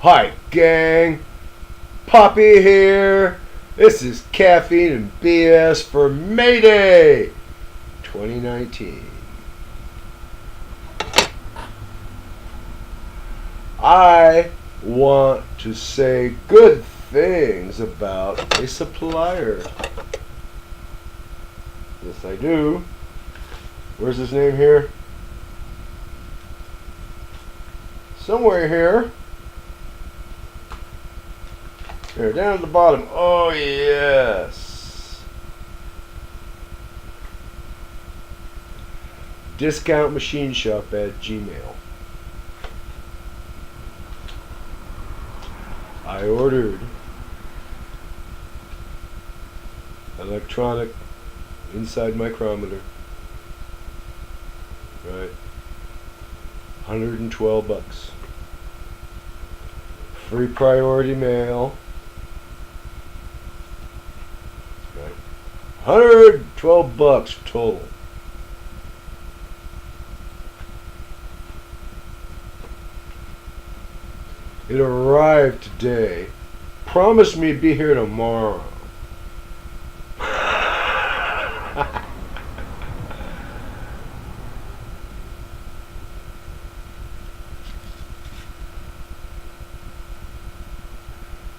Hi, gang. Poppy here. This is Caffeine and BS for Mayday 2019. I want to say good things about a supplier. Yes, I do. Where's his name here? Somewhere here. There, down at the bottom. Oh, yes. Discount Machine Shop at Gmail. I ordered electronic inside micrometer. Right. $112. Free priority mail. Right. $112 total. It arrived today. Promised me to be here tomorrow.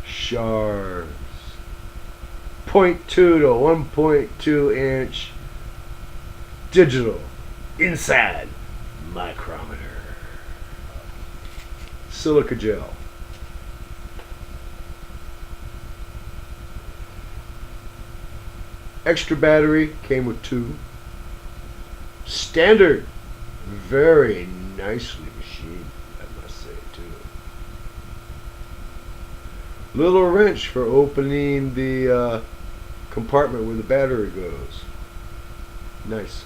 Chars. 0.2 to 1.2 inch digital inside micrometer. Silica gel. Extra battery came with 2. Standard, very nicely machined, I must say too. Little wrench for opening the compartment where the battery goes. Nice.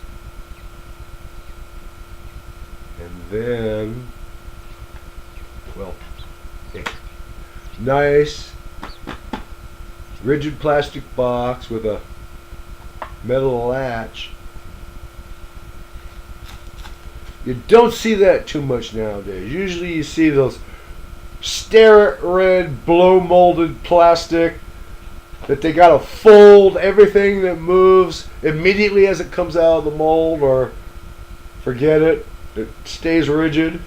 And then, well, okay. Nice rigid plastic box with a metal latch. You don't see that too much nowadays. Usually you see those stare red blow molded plastic that they gotta fold everything that moves immediately as it comes out of the mold, or forget it, it stays rigid.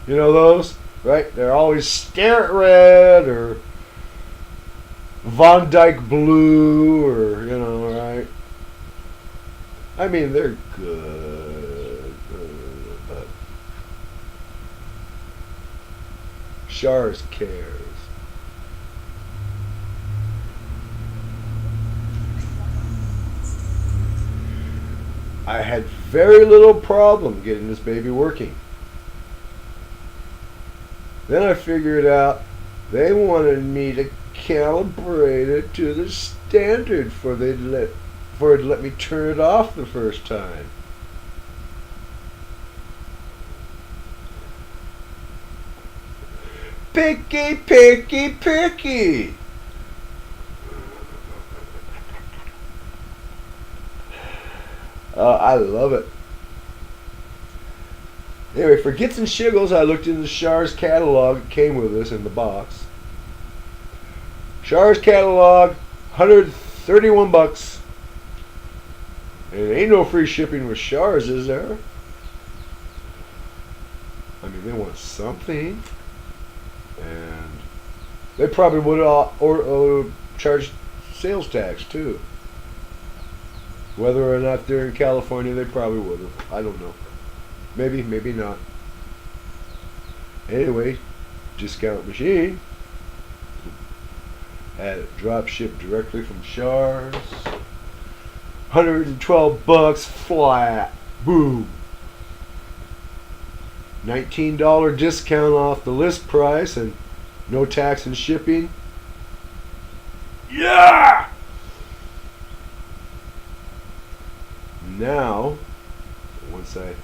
You know those, right? They're always stare red or Von Dyke blue, or right? I mean, they're good, but Chars cares. I had very little problem getting this baby working. Then I figured out they wanted me to calibrate it to the standard for it to let me turn it off the first time. Picky, picky, picky. I love it. Anyway, for gits and shiggles, I looked into the Chars catalog. It came with this in the box. Chars catalog, $131. And ain't no free shipping with Chars, is there? I mean, they want something. And they probably would charge sales tax too. Whether or not they're in California, they probably would have. I don't know. Maybe, maybe not. Anyway, discount machine. Had it drop shipped directly from Chars. $112 flat. Boom. $19 discount off the list price and no tax and shipping. Yeah! Now, once I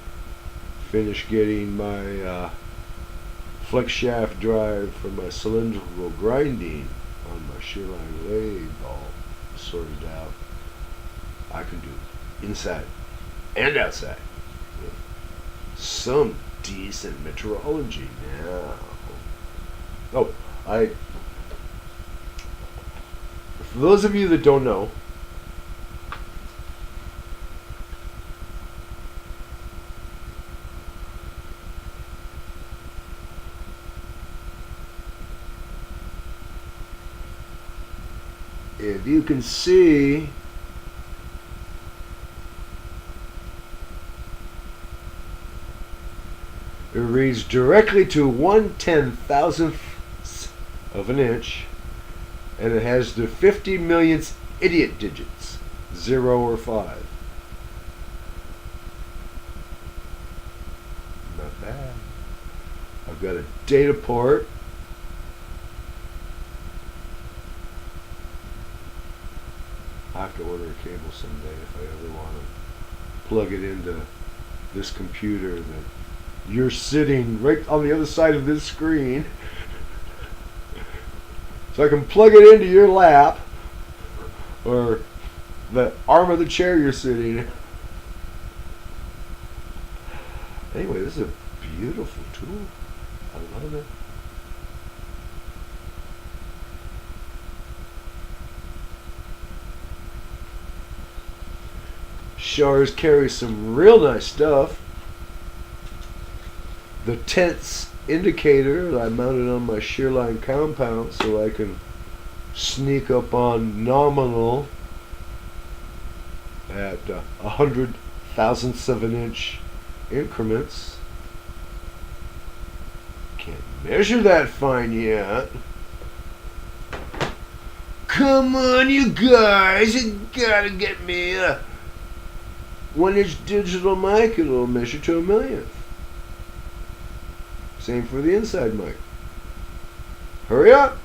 finish getting my flex shaft drive for my cylindrical grinding on my shear line lathe all sorted out, I can do inside and outside with some decent metrology now. Oh, for those of you that don't know, if you can see, it reads directly to 1/10,000th of an inch, and it has the 50 millionth idiot digits, 0 or 5. Not bad. I've got a data port. I have to order a cable someday if I ever want to plug it into this computer that you're sitting right on the other side of this screen. So I can plug it into your lap or the arm of the chair you're sitting in. Anyway, this is a beautiful tool. I love it. Chars carry some real nice stuff. The tenths indicator that I mounted on my shear line compound so I can sneak up on nominal at 100 thousandths of an inch increments. Can't measure that fine yet. Come on, you guys, you gotta get me a 1-inch digital mic. It'll measure to a millionth. Same for the inside mic. Hurry up!